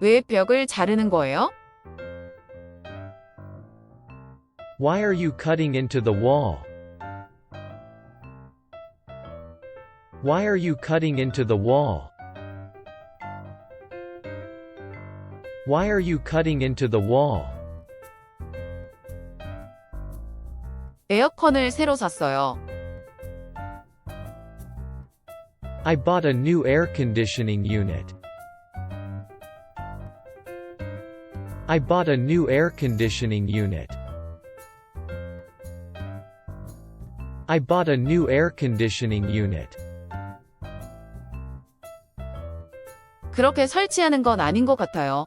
왜 벽을 자르는 거예요? Why are you cutting into the wall? Why are you cutting into the wall? Why are you cutting into the wall? 에어컨을 새로 샀어요. I bought a new air conditioning unit. I bought a new air conditioning unit. I bought a new air conditioning unit. 그렇게 설치하는 건 아닌 것 같아요.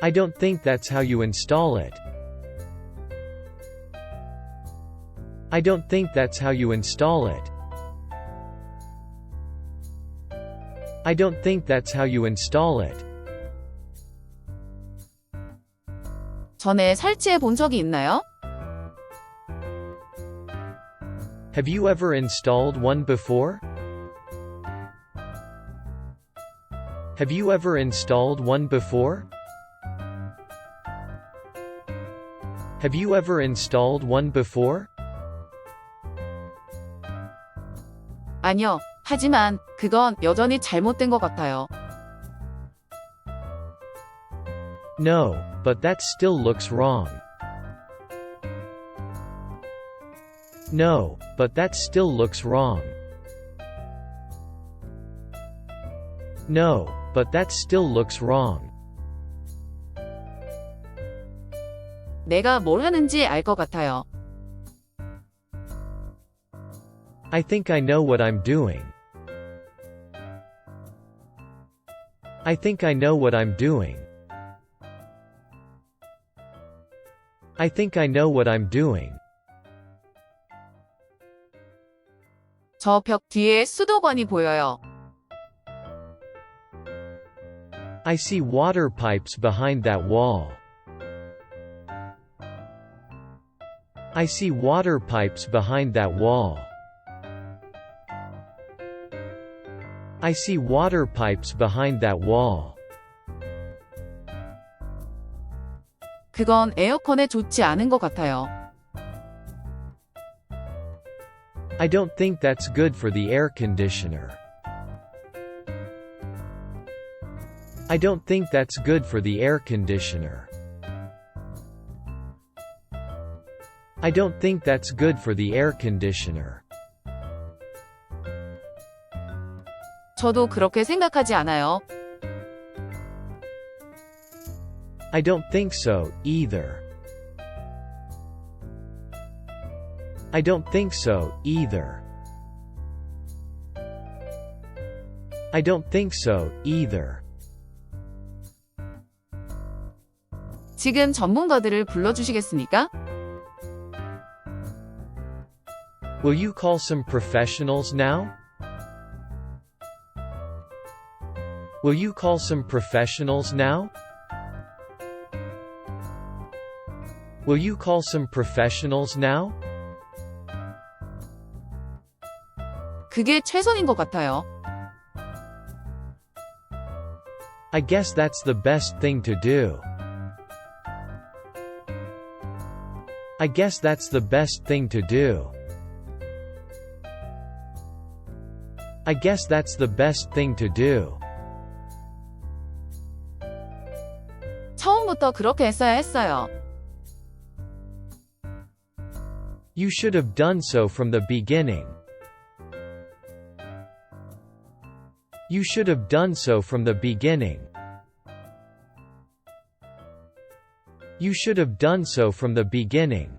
I don't think that's how you install it. I don't think that's how you install it. I don't think that's how you install it. 전에 설치해 본 적이 있나요? Have you ever installed one before? Have you ever installed one before? Have you ever installed one before? 아니요. 하지만 그건 여전히 잘못된 것 같아요. No, but that still looks wrong. No, but that still looks wrong. No, but that still looks wrong. 내가 뭘 하는지 알 것 같아요. I think I know what I'm doing. I think I know what I'm doing. I think I know what I'm doing. 저 벽 뒤에 수도관이 보여요. I see water pipes behind that wall. I see water pipes behind that wall. I see water pipes behind that wall. 그건 에어컨에 좋지 않은 것 같아요. I don't think that's good for the air conditioner. I don't think that's good for the air conditioner. I don't think that's good for the air conditioner. 저도 그렇게 생각하지 않아요. I don't think so, either. I don't think so, either. I don't think so, either. 지금 전문가들을 불러주시겠습니까? Will you call some professionals now? Will you call some professionals now? Will you call some professionals now? 그게 최선인 것 같아요. I guess that's the best thing to do. I guess that's the best thing to do. I guess that's the best thing to do. 처음부터 그렇게 했어야 했어요. You should have done so from the beginning. You should have done so from the beginning. You should have done so from the beginning.